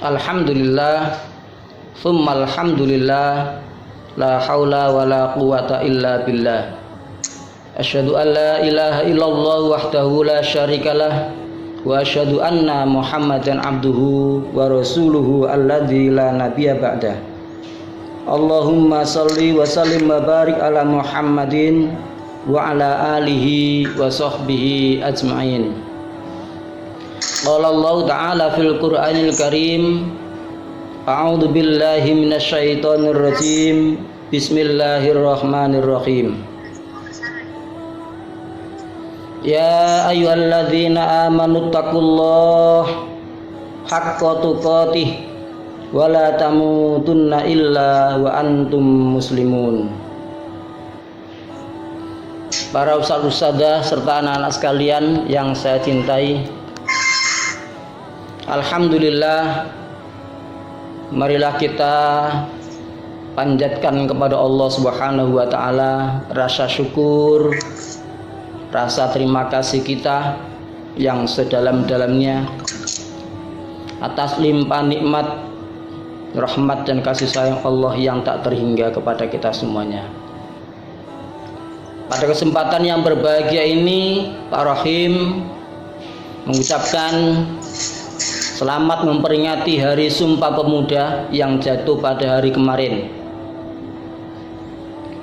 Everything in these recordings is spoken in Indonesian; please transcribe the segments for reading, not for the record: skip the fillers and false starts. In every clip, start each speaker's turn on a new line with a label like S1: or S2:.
S1: Alhamdulillah, thumma alhamdulillah, la haula wa la quwata illa billah. Asyhadu an la ilaha illallah wahdahu la syarikalah, wa asyhadu anna Muhammadan abduhu wa rasuluhu alladzi la nabiyya ba'dah. Allahumma salli wa sallim wa barik ala Muhammadin wa ala alihi wa sahbihi ajma'in. Qala Allah Ta'ala fil Qur'anil Karim, A'udzu billahi minasy syaithanir rajim. Bismillahirrahmanirrahim. Ya ayyuhalladzina amanu taqullaha haqqa tuqatih wa la tamutunna illa wa antum muslimun. Para ustaz-ustadzah serta anak-anak sekalian yang saya cintai, alhamdulillah, marilah kita panjatkan kepada Allah Subhanahu wa taala rasa syukur, rasa terima kasih kita yang sedalam-dalamnya atas limpah nikmat, rahmat dan kasih sayang Allah yang tak terhingga kepada kita semuanya. Pada kesempatan yang berbahagia ini, Pak Rahim mengucapkan selamat memperingati Hari Sumpah Pemuda yang jatuh pada hari kemarin.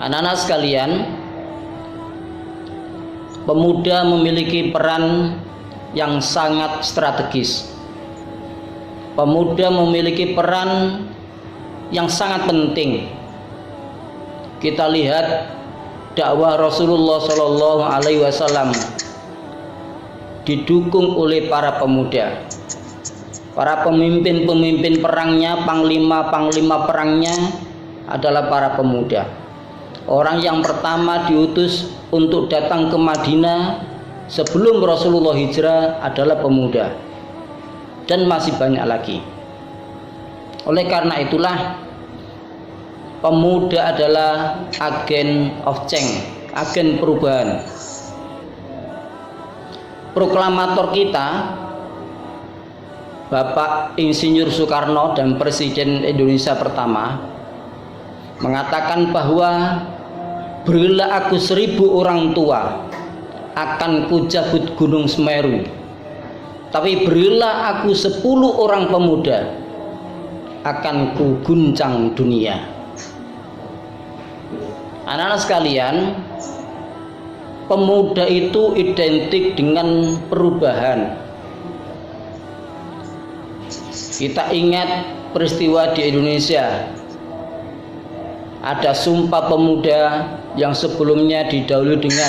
S1: Anak-anak sekalian, pemuda memiliki peran yang sangat strategis. Pemuda memiliki peran yang sangat penting. Kita lihat dakwah Rasulullah Shallallahu Alaihi Wasallam didukung oleh para pemuda. Para pemimpin-pemimpin perangnya, panglima-panglima perangnya adalah para pemuda. Orang yang pertama diutus untuk datang ke Madinah sebelum Rasulullah hijrah adalah pemuda. Dan masih banyak lagi. Oleh karena itulah, pemuda adalah agen of change, agen perubahan. Proklamator kita, Bapak Insinyur Soekarno dan Presiden Indonesia pertama, mengatakan bahwa berilah aku 1000 orang tua, akan kujabut gunung Semeru, tapi berilah aku 10 orang pemuda, akan kuguncang dunia. Anak-anak sekalian, pemuda itu identik dengan perubahan. Kita ingat peristiwa di Indonesia, ada Sumpah Pemuda yang sebelumnya didahului dengan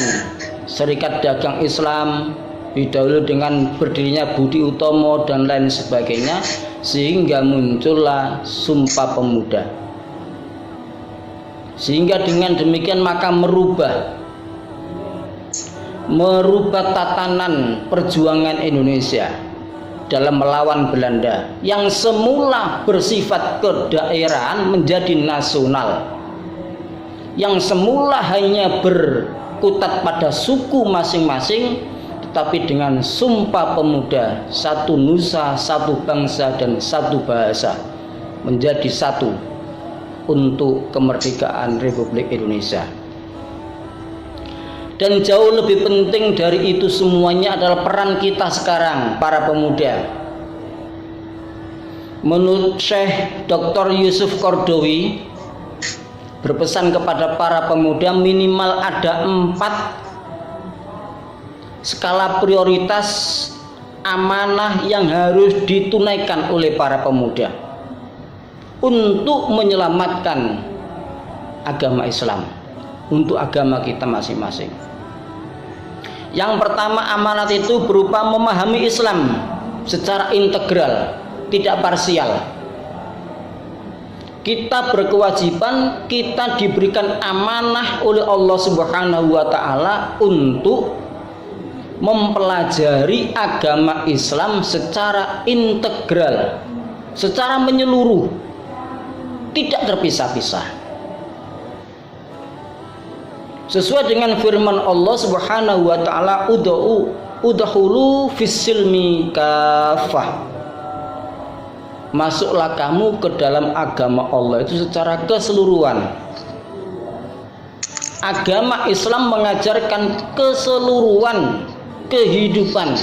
S1: Serikat Dagang Islam, didahului dengan berdirinya Budi Utomo dan lain sebagainya, sehingga muncullah Sumpah Pemuda. Sehingga dengan demikian maka merubah tatanan perjuangan Indonesia dalam melawan Belanda yang semula bersifat kedaerahan menjadi nasional, yang semula hanya berkutat pada suku masing-masing, tetapi dengan Sumpah Pemuda, satu nusa, satu bangsa dan satu bahasa, menjadi satu untuk kemerdekaan Republik Indonesia. Dan jauh lebih penting dari itu semuanya adalah peran kita sekarang, para pemuda. Menurut Syekh Dr. Yusuf Qaradawi berpesan kepada para pemuda, minimal ada 4 skala prioritas amanah yang harus ditunaikan oleh para pemuda untuk menyelamatkan agama Islam, untuk agama kita masing-masing. Yang pertama, amanat itu berupa memahami Islam secara integral, tidak parsial. Kita berkewajiban, kita diberikan amanah oleh Allah Subhanahu wa taala untuk mempelajari agama Islam secara integral, secara menyeluruh, tidak terpisah-pisah. Sesuai dengan firman Allah Subhanahu wa taala, udhulu fis silmi kafah. masuklah kamu ke dalam agama Allah itu secara keseluruhan. Agama Islam mengajarkan keseluruhan kehidupan,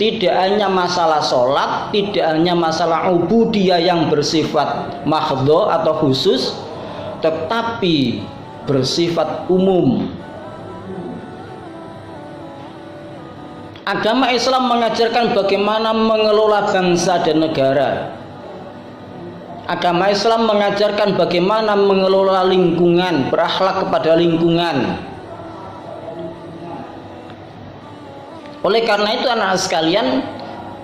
S1: tidak hanya masalah sholat, tidak hanya masalah ubudiyah yang bersifat mahdho atau khusus, tetapi bersifat umum. Agama Islam mengajarkan bagaimana mengelola bangsa dan negara. Agama Islam mengajarkan bagaimana mengelola lingkungan, berakhlak kepada lingkungan. Oleh karena itu anak-anak sekalian,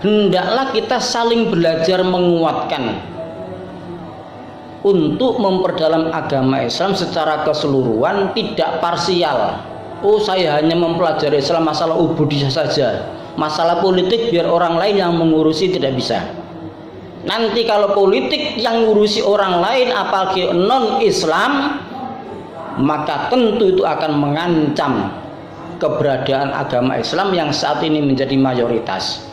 S1: hendaklah kita saling belajar menguatkan untuk memperdalam agama Islam secara keseluruhan, tidak parsial. Oh, saya hanya mempelajari Islam masalah ubudiyah saja, masalah politik biar orang lain yang mengurusi, tidak bisa. Nanti kalau politik yang ngurusi orang lain apalagi non-Islam, maka tentu itu akan mengancam keberadaan agama Islam yang saat ini menjadi mayoritas.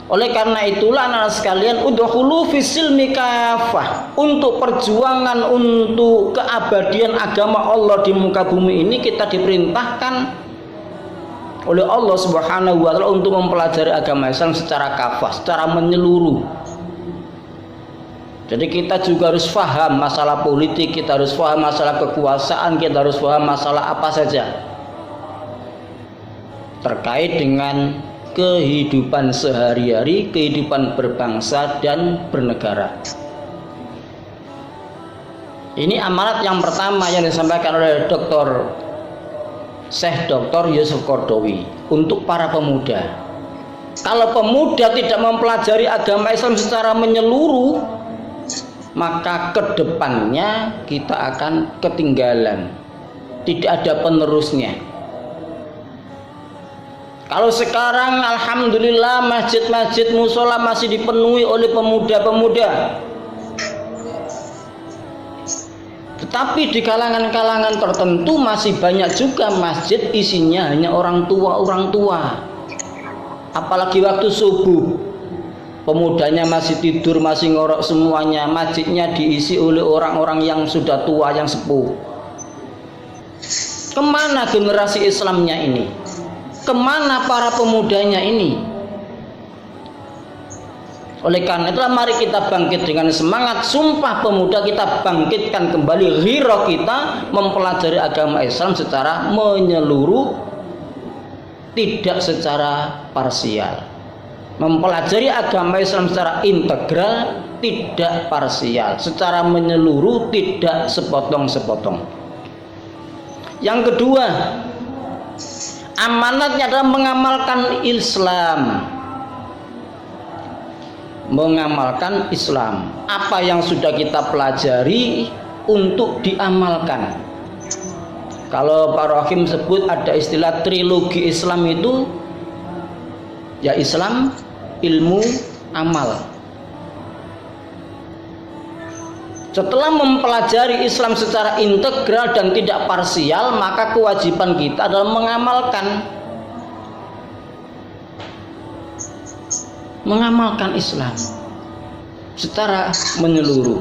S1: Oleh karena itulah anak sekalian, udkhulu fis-silmi kafah, untuk perjuangan untuk keabadian agama Allah di muka bumi ini kita diperintahkan oleh Allah Subhanahu wa taala untuk mempelajari agama Islam secara kafah, secara menyeluruh. Jadi kita juga harus paham masalah politik, kita harus paham masalah kekuasaan, kita harus paham masalah apa saja terkait dengan kehidupan sehari-hari, kehidupan berbangsa dan bernegara. Ini amanat yang pertama yang disampaikan oleh Syekh Dr. Yusuf Qaradawi untuk para pemuda. Kalau pemuda tidak mempelajari agama Islam secara menyeluruh, maka kedepannya kita akan ketinggalan, tidak ada penerusnya. Kalau sekarang alhamdulillah masjid-masjid musola masih dipenuhi oleh pemuda-pemuda, tetapi di kalangan-kalangan tertentu masih banyak juga masjid isinya hanya orang tua. Apalagi waktu subuh, pemudanya masih tidur, masih ngorok semuanya. Masjidnya diisi oleh orang-orang yang sudah tua, yang sepuh. Kemana generasi Islamnya ini? Kemana para pemudanya ini? Oleh karena itulah mari kita bangkit dengan semangat Sumpah Pemuda, kita bangkitkan kembali ghirah kita mempelajari agama Islam secara menyeluruh, tidak secara parsial. Mempelajari agama Islam secara integral, tidak parsial, secara menyeluruh, tidak sepotong-sepotong. Yang kedua, amanatnya adalah mengamalkan Islam. Mengamalkan Islam, apa yang sudah kita pelajari untuk diamalkan. Kalau Pak Rohim sebut ada istilah trilogi Islam itu, ya Islam, ilmu, amal. Setelah mempelajari Islam secara integral dan tidak parsial, maka kewajiban kita adalah mengamalkan Islam secara menyeluruh.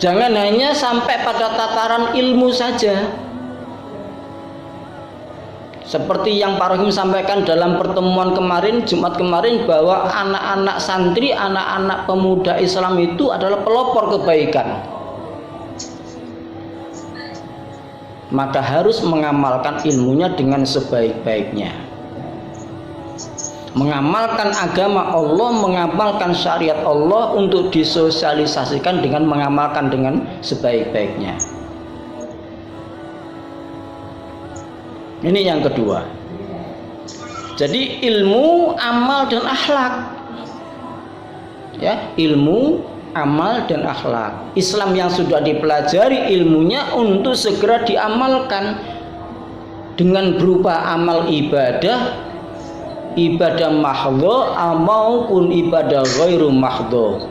S1: Jangan hanya sampai pada tataran ilmu saja. Seperti yang Pak Rohim sampaikan dalam pertemuan kemarin, Jumat kemarin, bahwa anak-anak santri, anak-anak pemuda Islam itu adalah pelopor kebaikan. Maka harus mengamalkan ilmunya dengan sebaik-baiknya. Mengamalkan agama Allah, mengamalkan syariat Allah untuk disosialisasikan dengan mengamalkan dengan sebaik-baiknya. Ini yang kedua. Jadi ilmu, amal dan akhlak. Ya, ilmu, amal dan akhlak. Islam yang sudah dipelajari ilmunya untuk segera diamalkan dengan berupa amal ibadah, ibadah mahdho maupun ibadah ghairu mahdho,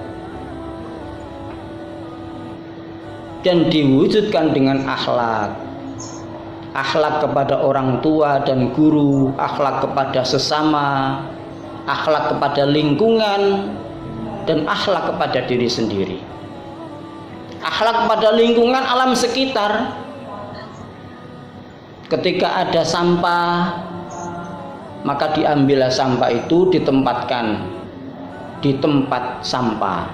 S1: dan diwujudkan dengan akhlak. Akhlak kepada orang tua dan guru, akhlak kepada sesama, akhlak kepada lingkungan, dan akhlak kepada diri sendiri. Akhlak kepada lingkungan, alam sekitar. Ketika ada sampah, maka diambillah sampah itu, ditempatkan di tempat sampah.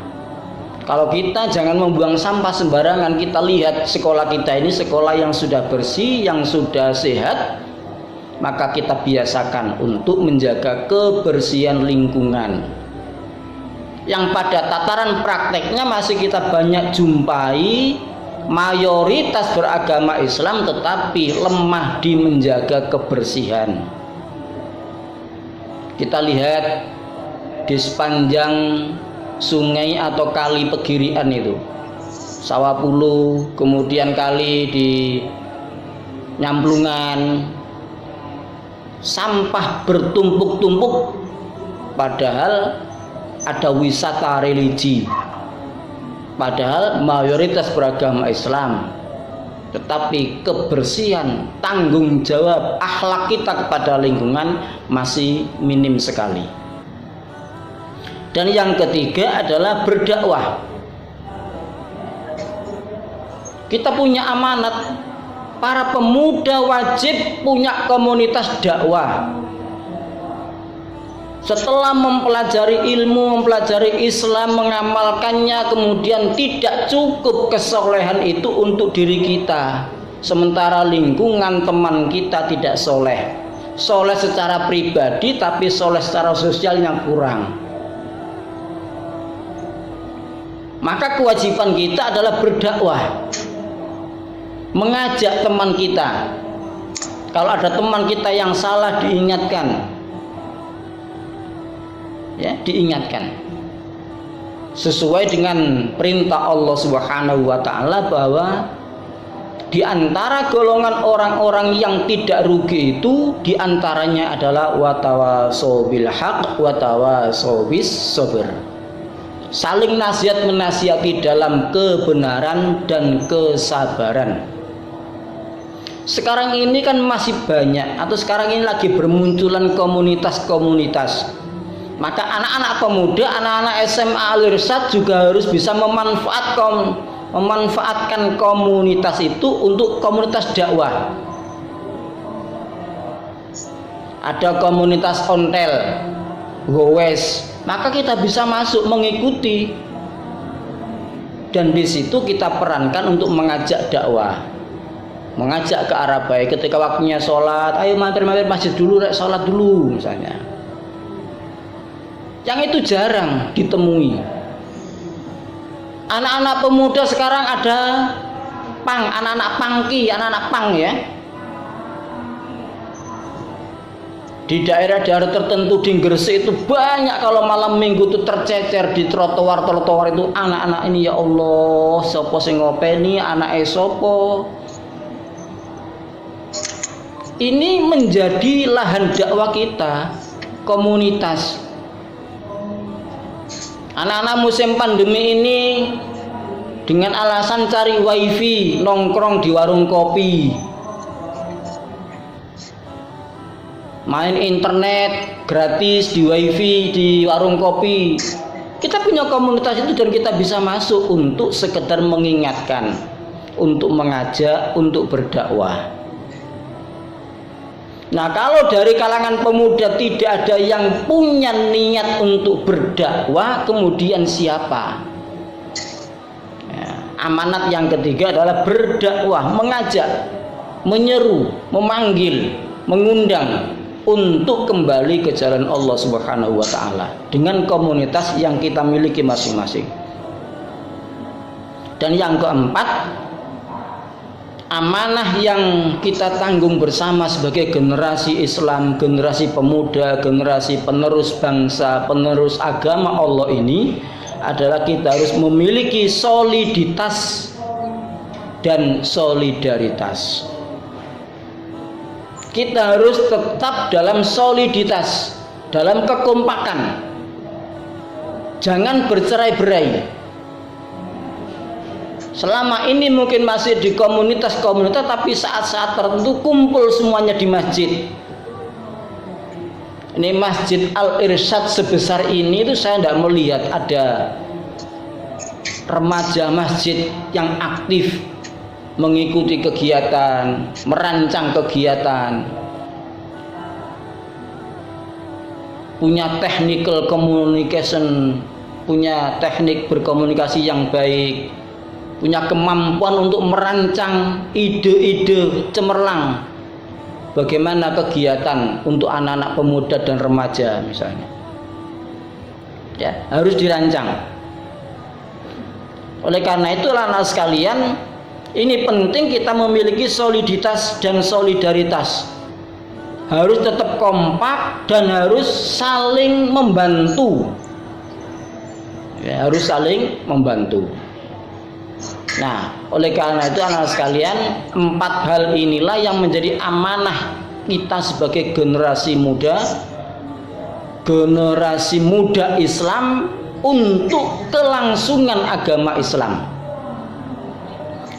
S1: Kalau kita jangan membuang sampah sembarangan. Kita lihat sekolah kita ini sekolah yang sudah bersih, yang sudah sehat, maka kita biasakan untuk menjaga kebersihan lingkungan. Yang pada tataran prakteknya masih kita banyak jumpai mayoritas beragama Islam tetapi lemah di menjaga kebersihan. Kita lihat di sepanjang sungai atau kali Pegirian itu, Sawapulu, kemudian kali di Nyamplungan, sampah bertumpuk-tumpuk, padahal ada wisata religi, padahal mayoritas beragama Islam, tetapi kebersihan, tanggung jawab, akhlak kita kepada lingkungan masih minim sekali. Dan yang ketiga adalah berdakwah. Kita punya amanat, para pemuda wajib punya komunitas dakwah. Setelah mempelajari ilmu, mempelajari Islam, mengamalkannya, kemudian tidak cukup kesolehan itu untuk diri kita, sementara lingkungan teman kita tidak soleh. Soleh secara pribadi tapi soleh secara sosialnya kurang. Maka kewajiban kita adalah berdakwah, mengajak teman kita. Kalau ada teman kita yang salah, diingatkan, ya, diingatkan sesuai dengan perintah Allah Subhanahu wa taala bahwa di antara golongan orang-orang yang tidak rugi itu diantaranya adalah watawasau bil haq watawasau bis sabr. Saling nasihat menasihati dalam kebenaran dan kesabaran. Sekarang ini kan masih banyak, atau sekarang ini lagi bermunculan komunitas-komunitas. Maka anak-anak pemuda, anak-anak SMA Al-Irsyad juga harus bisa memanfaatkan komunitas itu untuk komunitas dakwah. Ada komunitas ontel, gowes, maka kita bisa masuk mengikuti, dan di situ kita perankan untuk mengajak dakwah, mengajak ke arah baik. Ketika waktunya sholat, ayo mampir masjid dulu, sholat dulu misalnya. Yang itu jarang ditemui. Anak-anak pemuda sekarang ada pang, anak-anak pangki, anak-anak pang ya. Di daerah-daerah tertentu di Gresik itu banyak, kalau malam minggu itu tercecer di trotoar-trotoar itu anak-anak ini. Ya Allah, sopo sing ngopeni, anak sopo. Ini menjadi lahan dakwah kita, komunitas. Anak-anak musim pandemi ini dengan alasan cari wifi, nongkrong di warung kopi, main internet gratis di wifi di warung kopi. Kita punya komunitas itu dan kita bisa masuk untuk sekedar mengingatkan, untuk mengajak, untuk berdakwah. Nah, kalau dari kalangan pemuda tidak ada yang punya niat untuk berdakwah, kemudian siapa? Ya, amanat yang ketiga adalah berdakwah, mengajak, menyeru, memanggil, mengundang untuk kembali ke jalan Allah Subhanahu wa taala dengan komunitas yang kita miliki masing-masing. Dan yang keempat, amanah yang kita tanggung bersama sebagai generasi Islam, generasi pemuda, generasi penerus bangsa, penerus agama Allah ini adalah kita harus memiliki soliditas dan solidaritas. Kita harus tetap dalam soliditas, dalam kekompakan. Jangan bercerai-berai. Selama ini mungkin masih di komunitas-komunitas, tapi saat-saat tertentu kumpul semuanya di masjid. Ini Masjid Al-Irsyad sebesar ini itu saya tidak melihat ada remaja masjid yang aktif mengikuti kegiatan, merancang kegiatan, punya technical communication, punya teknik berkomunikasi yang baik, punya kemampuan untuk merancang ide-ide cemerlang bagaimana kegiatan untuk anak-anak pemuda dan remaja misalnya. Ya, harus dirancang. Oleh karena itu anak sekalian, ini penting kita memiliki soliditas dan solidaritas. Harus tetap kompak dan harus saling membantu. Ya, harus saling membantu. Nah, oleh karena itu anak sekalian, 4 hal inilah yang menjadi amanah kita sebagai generasi muda Islam untuk kelangsungan agama Islam.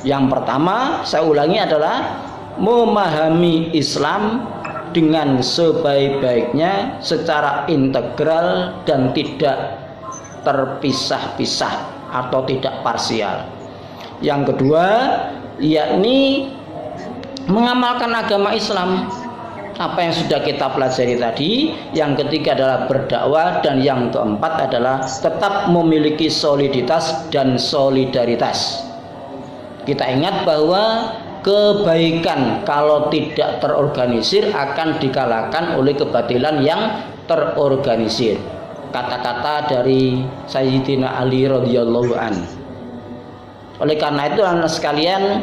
S1: Yang pertama, saya ulangi, adalah memahami Islam dengan sebaik-baiknya secara integral dan tidak terpisah-pisah atau tidak parsial. Yang kedua, yakni mengamalkan agama Islam, apa yang sudah kita pelajari tadi. Yang ketiga adalah berdakwah, dan yang keempat adalah tetap memiliki soliditas dan solidaritas. Kita ingat bahwa kebaikan kalau tidak terorganisir akan dikalahkan oleh kebatilan yang terorganisir. Kata-kata dari Sayyidina Ali radhiyallahu anhu. Oleh karena itu anak sekalian,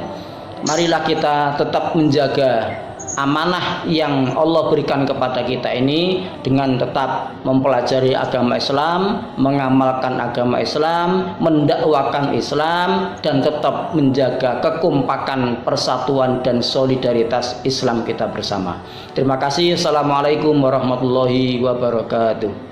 S1: marilah kita tetap menjaga amanah yang Allah berikan kepada kita ini dengan tetap mempelajari agama Islam, mengamalkan agama Islam, mendakwakan Islam, dan tetap menjaga kekompakan, persatuan dan solidaritas Islam kita bersama. Terima kasih. Assalamualaikum warahmatullahi wabarakatuh.